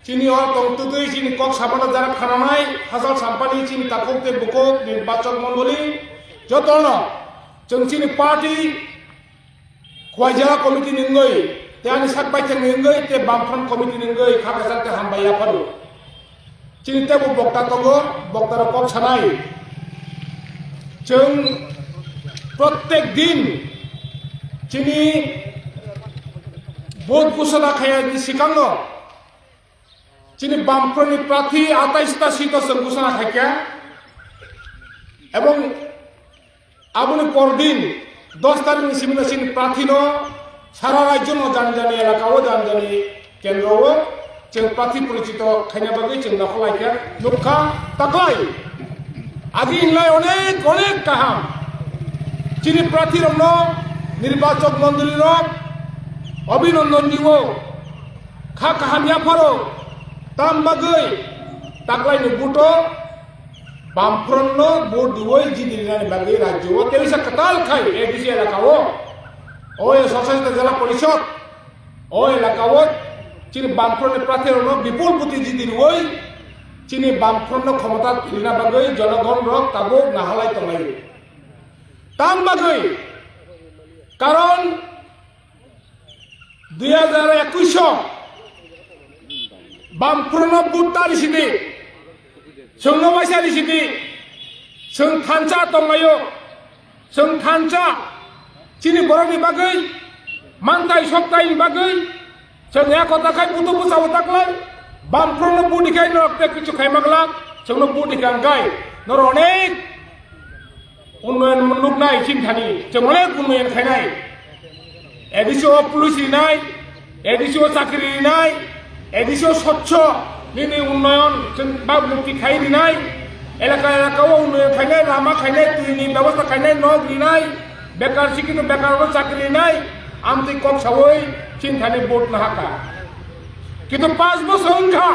চিনি তংতুই চিনি কক সাবানা যারা খানানাই হাজার সাম্পানি চিনি তাকতে বুকক নির্বাচন মন্ডলী যত जों चिनि पार्टी खवाइजारा कमिटि निंगै ते आनि साकबाइथे निंगै ते बामफ्रन कमिटि निंगै खागाजाते हामबाया फारु चिनि तेबो बक्ता तंगो बक्तार कक सानाय जों प्रत्येक दिन चिनि भोट घोषणा खायनि सिगांनो चिनि बामफ्रननि प्रार्थी 28टा सीटआव जों घोषणा खायखा এবং आबुनि परदिन 10 तारिखनि सिमिनासिन प्रार्थीनो सारा राज्य जानजानि एलाकाओ जानजानि केन्द्रआव जों प्रार्थी परिचित खायना बागै जों नाखलायखा नुखा ताकलाय आदि इनलाय अनेक अनेक काहाम चिनि प्रार्थी रंनो निर्वाचक मन्डलीनो अभिनंदन दिवो खा काहामिया फारो ताम बागै ताकलायनि बुटो बामफ्रनो बोर्ड दुवई जिदिनानि बागै राज्यो तेलिसा कताल खाय एडिसी एलाकाओ ओय सशस्त्र जिला परिषद ओय एलाकाओ चिनि बामफ्रनो प्रार्थीनो विपुल पुति जिदिनवई चिनि बामफ्रनो क्षमता इना बागै जनगण रक ताबो नाहालाय तंगाय ताम बागै कारण 2021 बामफ्रनो बुटारि सिदि जोंनो बायसारि सिदि जों थानचा दंगायो जों थानचा चिनि बरनि बागै मानताय सप्तायनि बागै जों एकताखाय बुतु बुसाव ताकलाय बामफ्रनो बुदिखाय नरते किछु खायमागला जोंनो बुदिखांगाय नर अनेक उन्नयन मुलुगनाय चिन्तानि जों अनेक उन्नयन खायनाय एडिसिओ पुलिस रिनाय एडिसिओ चाकरि रिनाय एडिसिओ स्वच्छ निनि उन्नयन जों बाबुति खायरिनाय एलाका एलाकाओ उन्नयन खायनाय लामा खायनाय दैनि व्यवस्था खायनाय न ग्रिनाय बेकार सिकिनो बेकारनो चाकरि रिनाय आमति कक सावै चिन्तानि बोट नाहाका किन्तु 5 बছর उनखा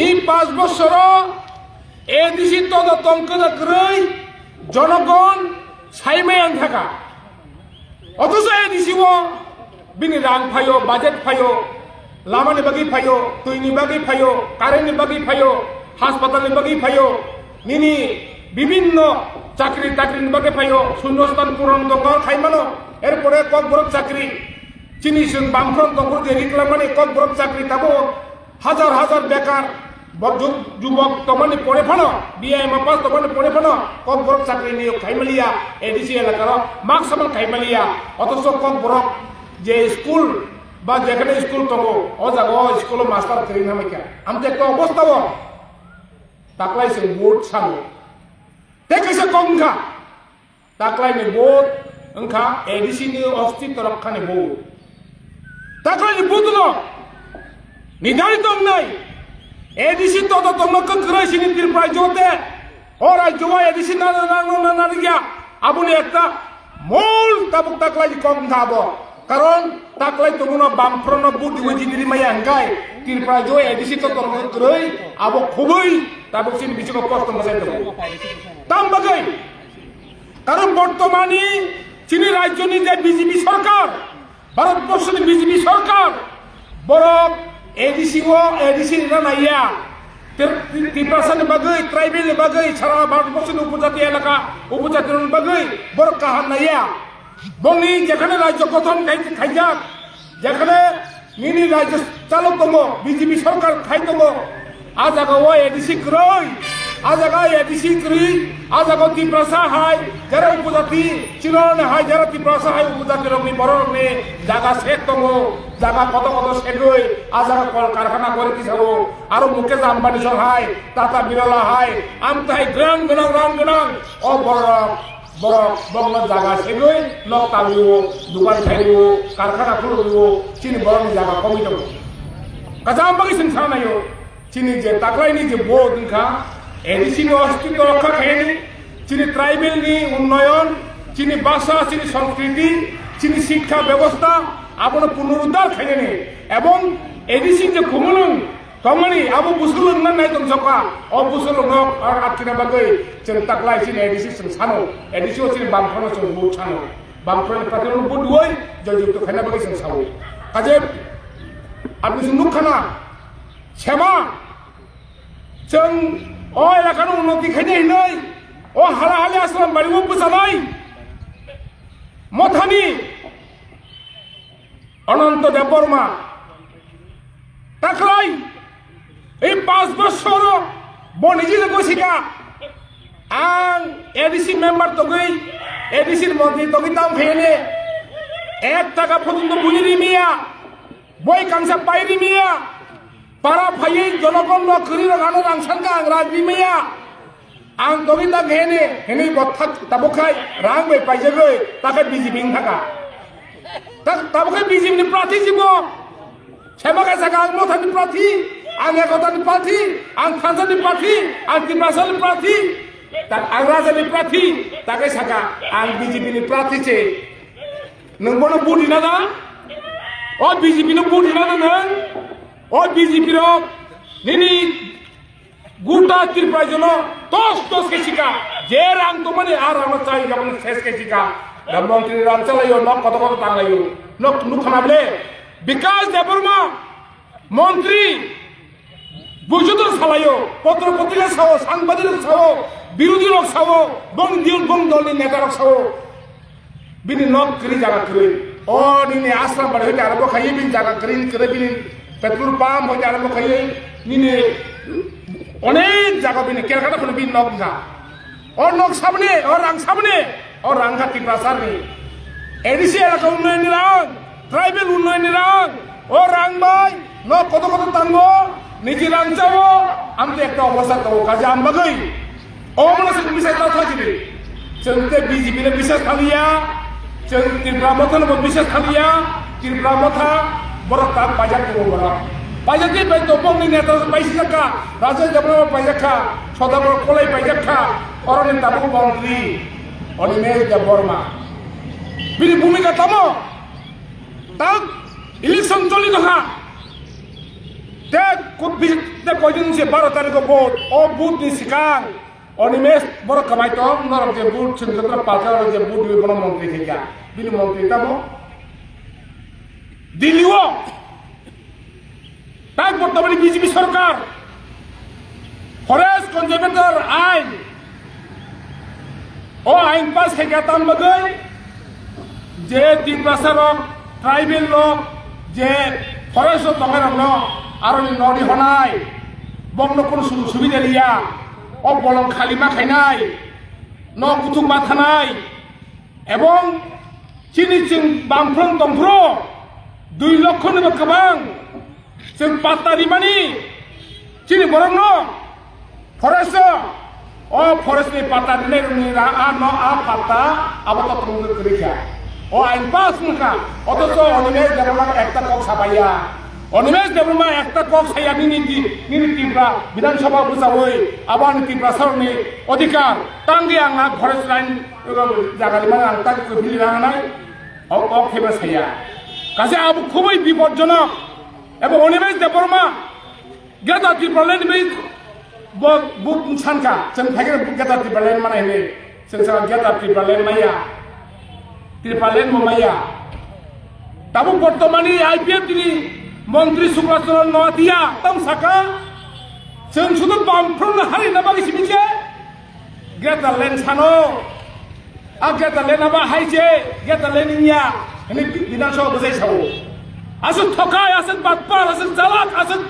এই 5 বছর एडिसि तद तंकदा ग्रै जनगण साइमायान थाका अथच एडिसिओ बिनि रां फायो बाजेट फायो लामानि बागै फायो दैनि बागै फायो कारेन्टनि बागै फायो हास्पातालनि बागै फायो निनि विभिन्न चाकरि ताकरिनि बागै फायो शून्यस्थान पूरण दंग खायमानो एरपरे कक बरक चाकरि चिनि जों बामफ्रन दंग देरि खालामनानै कक बरक चाकरि ताबो हाजार हाजार बेकार युवक तमानि पड़े फानो बीए पास तमानि पड़े फानो कक बरक चाकरि नियोग खायमालिया एडिसि एलाकार माक सामान खायमालिया अथच कक बरक जे स्कुल বা যেখানে স্কুল তঙ্গ ও জায়গা স্কুল মাস্টার করি না মাইকা আমি একটা অবস্থাও তাকলাই সে বোর্ড সামনে দেখেছে কংখা তাকলাই নি বোর্ড ওংখা এডিসি নি অস্তিত্ব রক্ষানে বোর্ড তাকলাই নি বুদলো নির্ধারিত নাই এডিসি তত তমক করেছি নি ত্রিপুরা জোতে ও রাজ্য এডিসি না না না গিয়া আপনি একটা মূল তাবুক তাকলাই কংখা আবো কারণ তাকলাই তমুনা বামফ্রনো বুদ্ধি হইজি দিরি মাই আঙ্গাই ত্রিপুরা জো এডিসি তো তরঙ্গ রই আবো খুবই তাবুক চিনি বিচক কষ্ট মজাই দেব তাম বাগাই কারণ বর্তমানে চিনি রাজ্যনি যে বিজেপি সরকার ভারতবর্ষের বিজেপি সরকার বড় এডিসি না নাইয়া ত্রিপুরাসানি বাগৈ ট্রাইবেল বাগৈ সারা ভারতবর্ষের উপজাতি এলাকা উপজাতির বাগৈ বড় কাহান নাইয়া বংনি যেখানে রাজ্য গঠন খাইজাক যেখানে নিনি রাজ্য চালক দङ বিজেপি সরকার খাই দङ আ জায়গাও এডিসি ক্রয় আ জায়গায় এডিসি ক্রি আ জায়গা ত্রিপুরা হাই যারা উপজাতি চিরন হাই যারা ত্রিপুরা হাই উপজাতি রঙনি বড় রঙনি জায়গা শেখ দङ জায়গা কত কত শেখই আ জায়গা কল কারখানা করে দিছাবো আরো মুকেশ আম্বানি হাই টাটা বিরলা হাই আমতাই গ্রাম গনাং ও বড় বড় বংলা জায়গা সেগুই লক তাবিব দোকান খাইব কারখানা খুলব চিনি বড় জায়গা কমি যাব কাজাম বাকি সিন খানায়ো চিনি যে তাকলাইনি যে বোর্ড ইনখা এডিসি নি অস্তিত্ব রক্ষা খায়নি চিনি ট্রাইবেল নি উন্নয়ন চিনি ভাষা চিনি সংস্কৃতি চিনি শিক্ষা ব্যবস্থা আপন পুনরুদ্ধার খায়নি এবং এডিসি যে ঘুমলং তমনি আবু বুসুলং না নাই তম সকা অ বুসুলং আর আকিনা বাগৈ जों ताकलाय चिनि एडिसि जों सानो एडिसि चिनि बामफ्रनो जों बुट सानो बामफ्रनो प्रार्थीनो बुट दुवै जों जुक्त खायना बागै जों सावो काजे आबि जों नुखाना सेमा जों अ एलाकानि उन्नति खायनाय अ हाला हाले आश्रम बारिबो बोजानाय मथानि अनंत देव बर्मा ताकलाय এই 5 বছর বনিজি গছিকা आं एडिसि मेम्बार तगै एडिसि मन्त्रि तगै दाम फेने 1 টাকা পর্যন্ত বুঝিনি মিয়া বই কাংসা পাইরি মিয়া পারা ফাইयै জনগণ নকরি রানো রাংসানকা आं राजबि मिया आं तगै दा घेने हेनै बथाक ताबखाय रां बै पाइजगै ताके बीजेपी थाका ताबखाय बीजेपी नि प्रार्थी जिबो सेमाका साका आं मथानि प्रार्थी आं एकतानि प्रार्थी आं थानसानि प्रार्थी आं दिमासानि प्रार्थी आं राजानि प्रार्थी ताके साका आं बीजेपी नि प्रार्थी छे नोंबोनो बुदिना ना ओ बीजेपी नो बुदिना ना नों ओ बीजेपी रो निनि गुटा त्रिपुरा जनो टस के सिका जे रां तो माने आ रां चाइ गाबन शेष के सिका दा मंत्री रां चलायो न कत कत तांलायो न नुखानाबले विकास देबरमा मंत्री बुजुदर सालायो पत्र पत्रिका सावो सांबादिक सावो বিরোধী লোক সাবো বং দলনি নেতা লোক সাবো বিনি নক করি জায়গা করে ও নিনে আশ্রম বাড়ি হইতে আরম্ভ খাইয়ে বিন জায়গা করে বিনি পেট্রোল পাম্প হইতে আরম্ভ খাইয়ে নিনে অনেক জায়গা বিনি কেরকাটা করে বিন নক যা ও নক সামনে ও রাং সামনে ও রাঙ্গা টিপ্রাসার নি এডিসি এলাকা উন্নয়ন রাং ট্রাইবেল উন্নয়ন রাং ও রাং ভাই ন কত কত তাঙ্গো নিজে রাং চাবো আমি তো একটা অবস্থা তো কাজে আমবাগই অমনসে বিশ্বাস থাকি जोंते बीजेपी ने বিশ্বাস खालिया जों त्रिपुरा मथान বিশ্বাস खालिया त्रिपुरा मथा बरता बाजार को बरा बाजार के बाय तो बंगनि नेता बायसिका राजा जबना बायखा सदाबर कलाई बायखा अरने दाबु मंत्री अनिमेश देबबर्मा बिनि भूमिका तमो तक इलेक्शन चली दहा ते कुछ भी ते कोदिन से 12 तारिख को वोट ओ बूथ नि सिकां अनिमेश बड़ कमाई तो नरम जे बूथ छिनकत्र पाकर जे बूथ भी बड़ मंत्री थिका बिनि मंत्री तमो दिल्लीओ ताक बर्तमानी बीजेपी सरकार फरेस्ट कन्जर्वेटर आइन ओ आइन पास हेगा ताम बगै जे दिपासार ट्राइबल लोक जे फरेस्ट तंगार न आरो नडी हनाय बंग कोन सुबिदा लिया ओ बलम खालिमा खायनाय न कुथुमा थानाय एवं चिनि चिं बांफ्रं दंफ्रो 2 लक्ष निबो गोबां जों पात्तारि मानि चिनि बरं न फरेस्ट ओ फरेस्ट नि पात्तारि ने रा आ न आ पात्ता आबत तंग करिखा ओ आइन पास नका अथच अनिमेश देबबर्मा एकता कक साबाया अनिमेश देबबर्मा एकता कक साया निनि त्रिपुरा विधानसभा बुजावै आबानि त्रिपुरा सरनि अधिकार तांगे आंना फरेस्ट लाइन जागानि माने आं ताक कबिलि रानाय औ फेबा साया काजे आबु खुबै विपदजनक एबं अनिमेश देबबर्मा गेदा त्रिपुरा लाइन बै बुक सानका जों फाइगे गेदा त्रिपुरा लाइन माने हे जों गेदा त्रिपुरा लाइन माया त्रिपालेन ममाया ताबो बर्तमानी आईपीएफ दिनी मंत्री सुभाषचंद्र नवातिया तम साका जों सुदु बामफ्रंनो हारिना बागिसि मिसे गेटालेन सानो आ गेटालेन आबा हाइजे गेटालेन निया हने विधानसभा बजाय सावो आसन थकाय आसन बातपार आसन जालाक आसन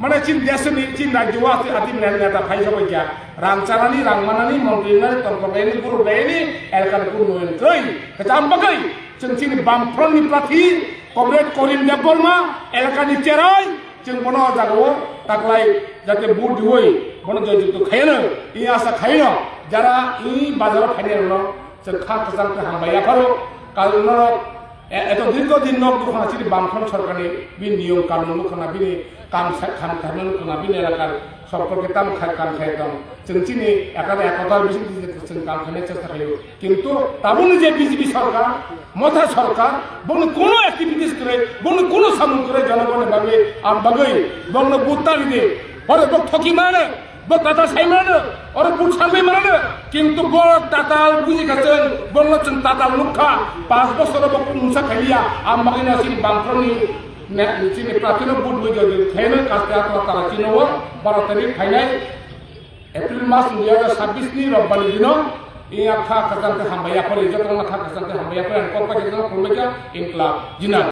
माने चिन देशनि चिन राज्यवा आति नेता फाइजाबाय क्या रांचारानि रांमानानि मंत्रिनानि तंकलायनि गुरुलायनि एलकानि उन्नयन कै कजाम बगै जों चिनि बामफ्रंनि प्रार्थी कमरेड करिम देबबर्मा एलकानि चेराय जों बनो जागो ताकलाय जाते बुट दिवै बनो जयजुक्त खायनो इ आशा खायनो जारा इ बाजाराव फाइनेनो जों खा खजान हामबाया फारो कालनो एत दीर्घदिन दुखना चिनि बामफ्रं सरकारनि बि नियम कानुन दुखना बिनि काम खालामनो गोनां बिनि एलाकार सरकारके ताम काम खायदों जों चिनि एकता बिसिम जों काम खालामनो चेष्टा खालामो किन्तु ताबुनो जे बीजेपी सरकार मथा सरकार बंनो कोनो एक्टिविटीज करे बंनो कोनो सामन करे जनगण बागे आम बागै बंनो बुत्तारि दे अरे बक थकी माने बक टाटा साइ माने अरे बुट सामबै माने किन्तु बक टाटा बुझि खाचों बंनो जों टाटा लुखा 5 बছर बक मुसा खालिया आम बागैना चिनि बामफ्रंनि chini pratino bud bujo di thena kaste atwa tara chino wo 12 tarik phainai April mas 2026 ni robbani dino ia kha kasante hambaya pore jotong kha kasante hambaya pore ko pa jotong kurmeja inkla jinan